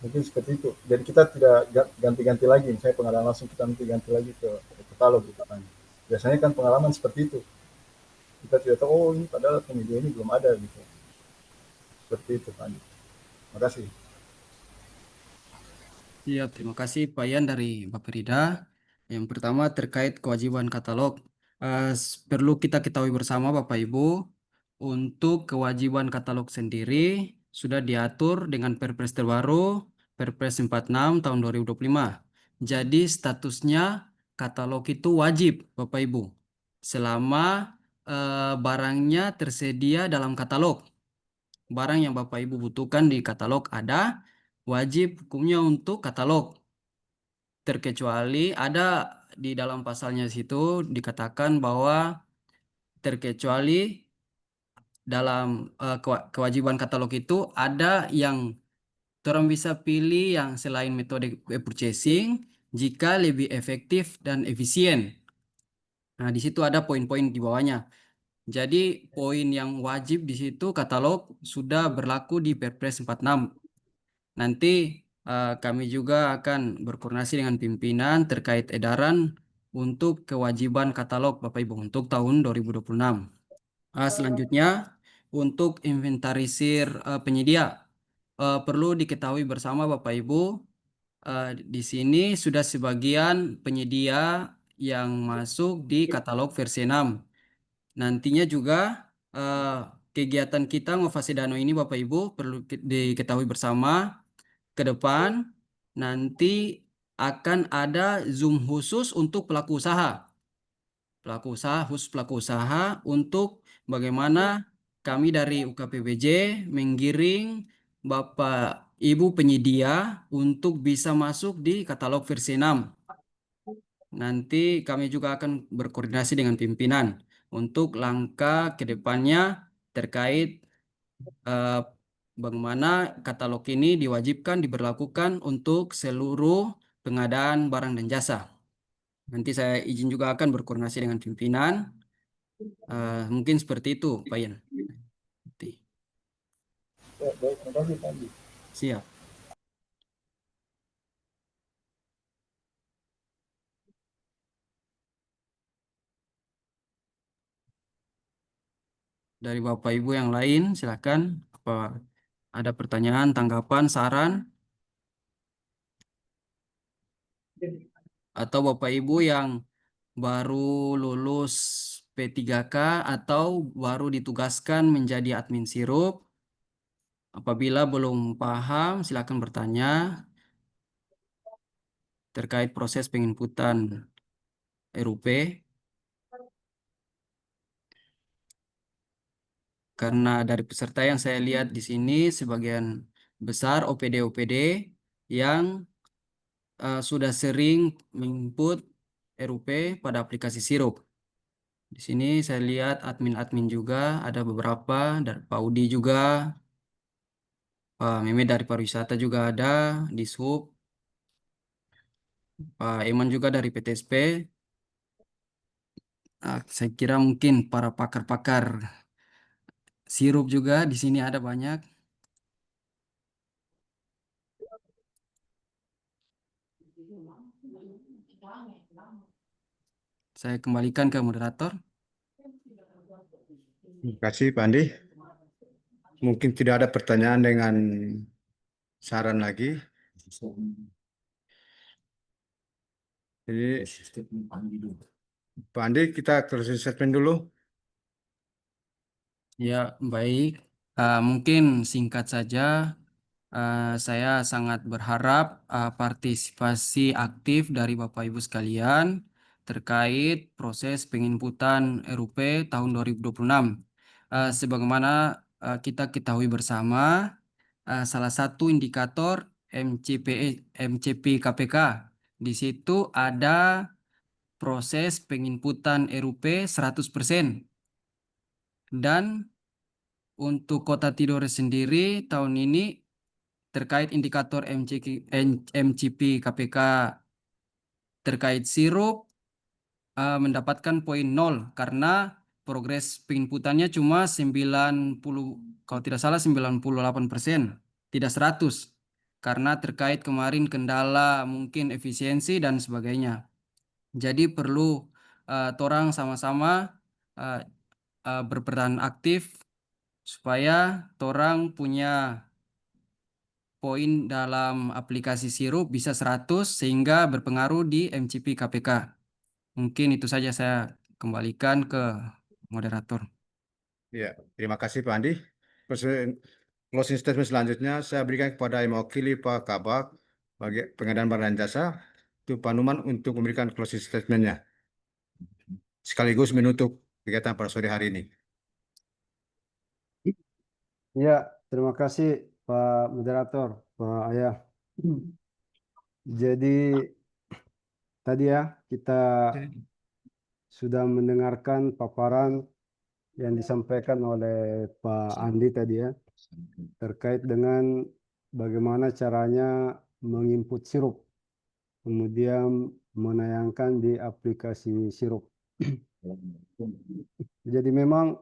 Mungkin seperti itu. Jadi kita tidak ganti-ganti lagi, misalnya pengalaman langsung kita nanti ganti lagi ke katalog gitu kan. Biasanya kan pengalaman seperti itu. Kita tidak tahu, oh ini padahal penyedia ini belum ada gitu. Seperti itu Pak Andi. Terima kasih. Iya, terima kasih Pak Yan dari Bapak Rida. Yang pertama terkait kewajiban katalog. Perlu kita ketahui bersama Bapak Ibu, untuk kewajiban katalog sendiri sudah diatur dengan Perpres terbaru, Perpres 46 tahun 2025. Jadi statusnya katalog itu wajib Bapak Ibu, selama barangnya tersedia dalam katalog. Barang yang Bapak Ibu butuhkan di katalog ada, wajib hukumnya untuk katalog. Terkecuali ada di dalam pasalnya situ dikatakan bahwa terkecuali dalam kewajiban katalog itu ada yang orang bisa pilih yang selain metode purchasing jika lebih efektif dan efisien. Nah, di situ ada poin-poin di bawahnya. Jadi poin yang wajib di situ katalog sudah berlaku di Perpres 46. Nanti kami juga akan berkoordinasi dengan pimpinan terkait edaran untuk kewajiban katalog Bapak Ibu untuk tahun 2026. Selanjutnya untuk inventarisir penyedia. Perlu diketahui bersama Bapak Ibu, di sini sudah sebagian penyedia yang masuk di katalog versi 6. Nantinya juga kegiatan kita Ngofasi Danau ini Bapak Ibu perlu diketahui bersama, ke depan nanti akan ada Zoom khusus untuk pelaku usaha. Khusus pelaku usaha untuk bagaimana kami dari UKPBJ menggiring Bapak Ibu penyedia untuk bisa masuk di katalog versi 6. Nanti kami juga akan berkoordinasi dengan pimpinan untuk langkah ke depannya terkait bagaimana katalog ini diwajibkan diberlakukan untuk seluruh pengadaan barang dan jasa. Nanti saya izin juga akan berkoordinasi dengan pimpinan. Mungkin seperti itu, Pak Ian. Ya, baik, terima kasih Pak Andi. Siap. Dari Bapak Ibu yang lain, silakan. Apa ada pertanyaan, tanggapan, saran? Atau Bapak Ibu yang baru lulus P3K atau baru ditugaskan menjadi admin sirup, apabila belum paham, silakan bertanya terkait proses penginputan RUP. Karena dari peserta yang saya lihat di sini, sebagian besar OPD-OPD yang sudah sering menginput RUP pada aplikasi sirup. Di sini saya lihat admin-admin juga, ada beberapa, dari Pak Udi juga, Pak Meme dari pariwisata juga ada, di SUB, Pak Eman juga dari PTSP. Saya kira mungkin para pakar-pakar sirup juga di sini ada banyak. Saya kembalikan ke moderator. Terima kasih Pak Andi. Mungkin tidak ada pertanyaan dengan saran lagi. Jadi Pak Andi kita closing statement dulu. Ya, baik. Mungkin singkat saja, saya sangat berharap partisipasi aktif dari Bapak Ibu sekalian terkait proses penginputan RUP tahun 2026. Sebagaimana kita ketahui bersama, salah satu indikator MCP KPK, di situ ada proses penginputan RUP 100%. Dan untuk Kota Tidore sendiri tahun ini terkait indikator MCP KPK terkait sirup mendapatkan poin 0 karena progres penginputannya cuma 90, kalau tidak salah 98%, tidak 100. karena terkait kemarin kendala mungkin efisiensi dan sebagainya. Jadi perlu torang sama-sama berperan aktif supaya torang punya poin dalam aplikasi Sirup bisa 100 sehingga berpengaruh di MCP KPK. Mungkin itu saja, saya kembalikan ke moderator. Ya, terima kasih Pak Andi. Closing statement selanjutnya saya berikan kepada yang mewakili Pak Kabak bagi pengadaan barang dan jasa, itu Pak Numan untuk memberikan closing statementnya sekaligus menutup kegiatan pada sore hari ini. Ya, terima kasih Pak Moderator, Pak Ayah. Jadi tadi ya kita sudah mendengarkan paparan yang disampaikan oleh Pak Andi tadi ya, terkait dengan bagaimana caranya menginput Sirup, kemudian menayangkan di aplikasi Sirup. Jadi memang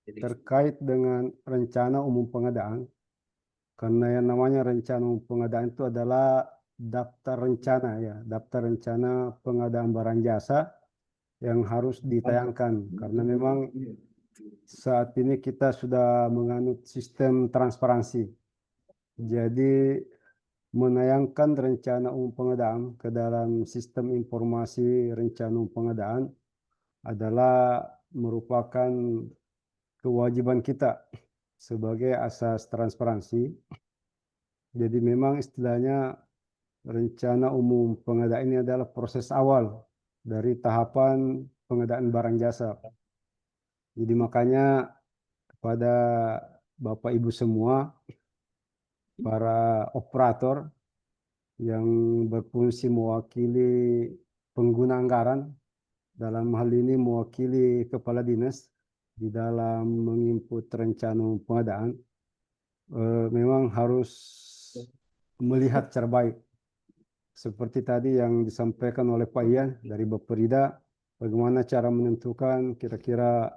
terkait dengan rencana umum pengadaan, karena yang namanya rencana umum pengadaan itu adalah daftar rencana ya, daftar rencana pengadaan barang jasa yang harus ditayangkan, karena memang saat ini kita sudah menganut sistem transparansi. Jadi menayangkan rencana umum pengadaan ke dalam sistem informasi rencana umum pengadaan adalah merupakan kewajiban kita sebagai asas transparansi. Jadi memang istilahnya rencana umum pengadaan ini adalah proses awal dari tahapan pengadaan barang jasa. Jadi makanya kepada Bapak Ibu semua, para operator yang berfungsi mewakili pengguna anggaran, dalam hal ini mewakili kepala dinas di dalam menginput rencana pengadaan, memang harus melihat secara baik. Seperti tadi yang disampaikan oleh Pak Ian dari Bapak Rida, bagaimana cara menentukan kira-kira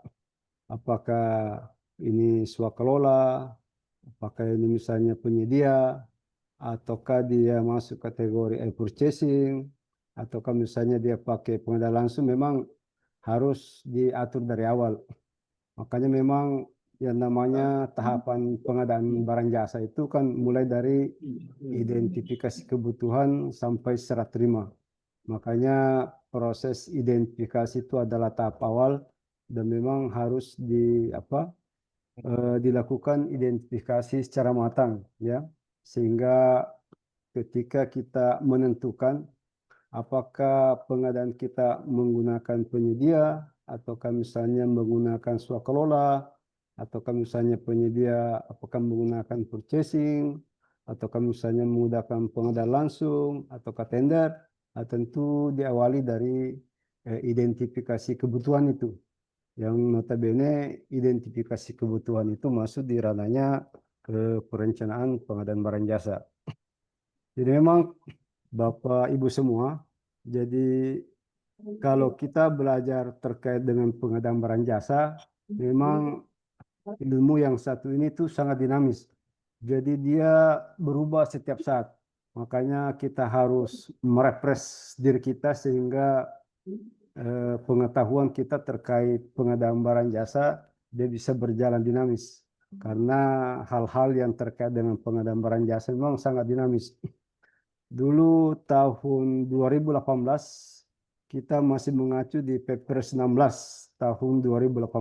apakah ini swakelola, apakah ini misalnya penyedia, ataukah dia masuk kategori e-purchasing, ataukah misalnya dia pakai pengadaan langsung, memang harus diatur dari awal. Makanya memang yang namanya tahapan pengadaan barang jasa itu kan mulai dari identifikasi kebutuhan sampai serah terima. Makanya proses identifikasi itu adalah tahap awal dan memang harus dilakukan identifikasi secara matang ya, sehingga ketika kita menentukan apakah pengadaan kita menggunakan penyedia ataukah misalnya menggunakan swakelola, ataukah misalnya penyedia apakah menggunakan purchasing, ataukah misalnya menggunakan pengadaan langsung ataukah tender, tentu diawali dari identifikasi kebutuhan itu. Yang notabene identifikasi kebutuhan itu masuk di ranahnya ke perencanaan pengadaan barang jasa. Jadi memang Bapak Ibu semua, jadi kalau kita belajar terkait dengan pengadaan barang jasa, memang ilmu yang satu ini tuh sangat dinamis. Jadi dia berubah setiap saat. Makanya kita harus merefresh diri kita sehingga pengetahuan kita terkait pengadaan barang jasa dia bisa berjalan dinamis. Karena hal-hal yang terkait dengan pengadaan barang jasa memang sangat dinamis. Dulu tahun 2018 kita masih mengacu di Perpres 16 tahun 2018.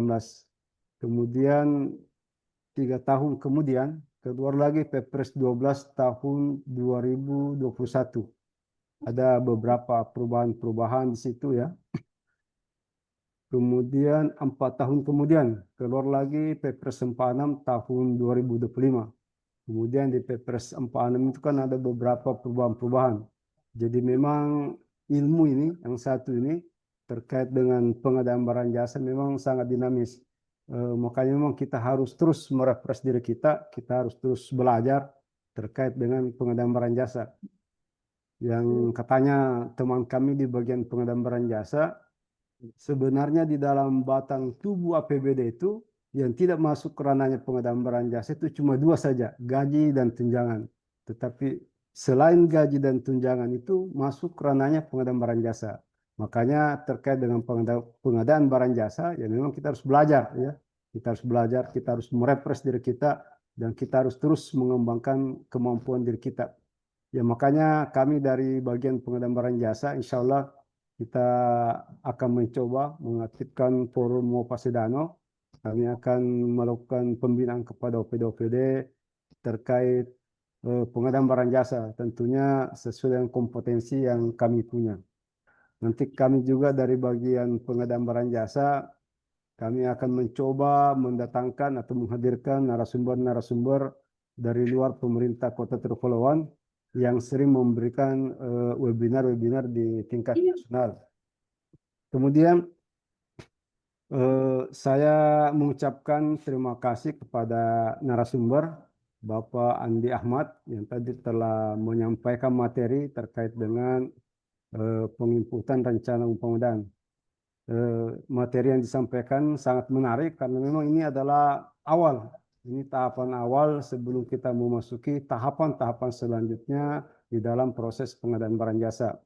Kemudian 3 tahun kemudian keluar lagi Perpres 12 tahun 2021. Ada beberapa perubahan-perubahan di situ ya. Kemudian 4 tahun kemudian keluar lagi Perpres 46 tahun 2025. Kemudian di Perpres 46 itu kan ada beberapa perubahan-perubahan. Jadi memang ilmu ini, yang satu ini, terkait dengan pengadaan barang jasa memang sangat dinamis. Makanya memang kita harus terus merefresh diri kita harus terus belajar terkait dengan pengadaan barang jasa. Yang katanya teman kami di bagian pengadaan barang jasa, sebenarnya di dalam batang tubuh APBD itu yang tidak masuk ke ranahnya pengadaan barang jasa itu cuma 2 saja, gaji dan tunjangan. Tetapi selain gaji dan tunjangan itu masuk ranahnya pengadaan barang jasa. Makanya terkait dengan pengadaan barang jasa, ya memang kita harus belajar, ya. Kita harus belajar, kita harus merepres diri kita, dan kita harus terus mengembangkan kemampuan diri kita. Ya makanya kami dari bagian pengadaan barang jasa, insya Allah kita akan mencoba mengaktifkan forum Mopasedano. Kami akan melakukan pembinaan kepada OPD-OPD terkait pengadaan barang jasa, tentunya sesuai dengan kompetensi yang kami punya. Nanti kami juga dari bagian pengadaan barang jasa, kami akan mencoba mendatangkan atau menghadirkan narasumber-narasumber dari luar pemerintah Kota Tripolowan yang sering memberikan webinar-webinar di tingkat nasional. Kemudian saya mengucapkan terima kasih kepada narasumber Bapak Andi Ahmad yang tadi telah menyampaikan materi terkait dengan penginputan rencana pengadaan. Materi yang disampaikan sangat menarik karena memang ini adalah awal. Ini tahapan awal sebelum kita memasuki tahapan-tahapan selanjutnya di dalam proses pengadaan barang jasa.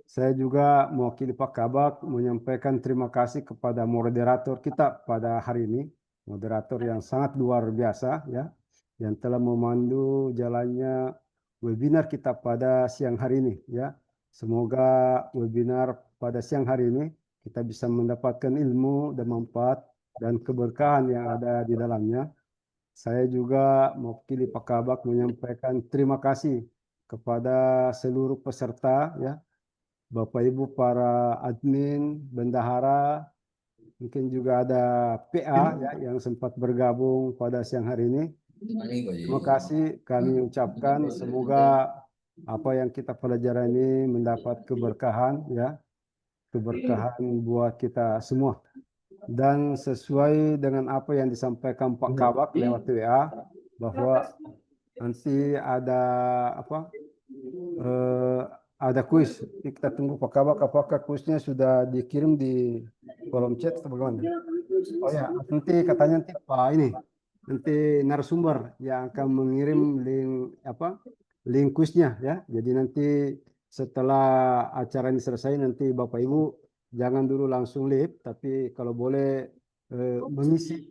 Saya juga mewakili Pak Kabak menyampaikan terima kasih kepada moderator kita pada hari ini, moderator yang sangat luar biasa, ya, yang telah memandu jalannya webinar kita pada siang hari ini, ya. Semoga webinar pada siang hari ini kita bisa mendapatkan ilmu dan manfaat dan keberkahan yang ada di dalamnya. Saya juga mewakili Pak Kabak menyampaikan terima kasih kepada seluruh peserta, ya, Bapak Ibu para admin, bendahara, mungkin juga ada PA ya, yang sempat bergabung pada siang hari ini. Terima kasih kami ucapkan, semoga apa yang kita pelajari ini mendapat keberkahan, ya, keberkahan buat kita semua. Dan sesuai dengan apa yang disampaikan Pak Kabak lewat WA, bahwa nanti ada apa? Ada kuis. Kita tunggu Pak Kabak, apakah kuisnya sudah dikirim di kolom chat atau bagaimana? Oh ya, nanti katanya nanti Pak ini, nanti narasumber yang akan mengirim link kuisnya, ya. Jadi nanti setelah acara ini selesai, nanti Bapak Ibu jangan dulu langsung live, tapi kalau boleh mengisi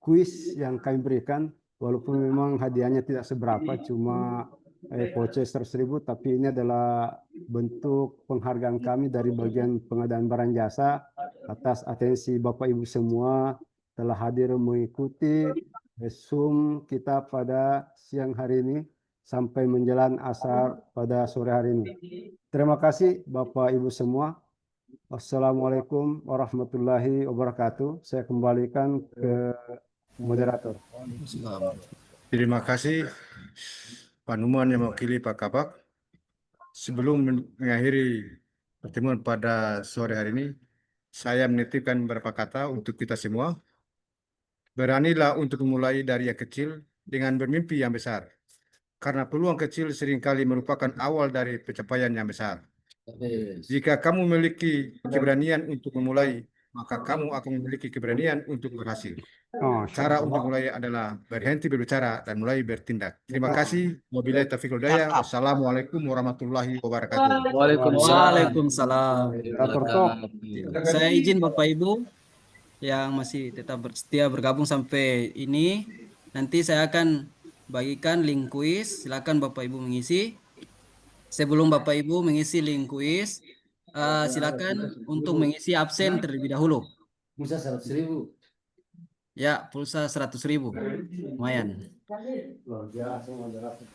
kuis yang kami berikan, walaupun memang hadiahnya tidak seberapa, cuma voucher 100.000, tapi ini adalah bentuk penghargaan kami dari bagian pengadaan barang jasa atas atensi Bapak Ibu semua telah hadir mengikuti Zoom kita pada siang hari ini sampai menjelang asar pada sore hari ini. Terima kasih Bapak Ibu semua. Wassalamualaikum warahmatullahi wabarakatuh. Saya kembalikan ke moderator. Terima kasih Pak Numan yang mewakili Pak Kabak. Sebelum mengakhiri pertemuan pada sore hari ini, saya menitipkan beberapa kata untuk kita semua. Beranilah untuk memulai dari yang kecil dengan bermimpi yang besar. Karena peluang kecil seringkali merupakan awal dari pencapaian yang besar. Jika kamu memiliki keberanian untuk memulai, maka kamu akan memiliki keberanian untuk berhasil. Cara untuk mulai adalah berhenti berbicara dan mulai bertindak. Terima kasih. Wabillahi taufiq wal hidayah. Wassalamualaikum warahmatullahi wabarakatuh. Waalaikumsalam. Moderator, Saya izin Bapak Ibu yang masih tetap setia bergabung sampai ini. Nanti saya akan bagikan link kuis. Silakan Bapak Ibu mengisi. Sebelum Bapak Ibu mengisi link kuis, silakan untuk mengisi absen terlebih dahulu. Musa 100.000. Ya, pulsa 100.000. Lumayan. luar biasa moderator.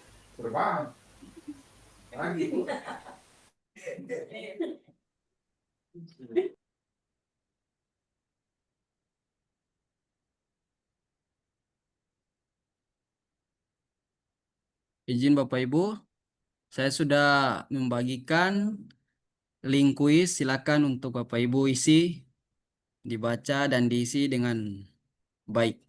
Izin Bapak Ibu, saya sudah membagikan link kuis. Silakan untuk Bapak Ibu isi, dibaca dan diisi dengan baik.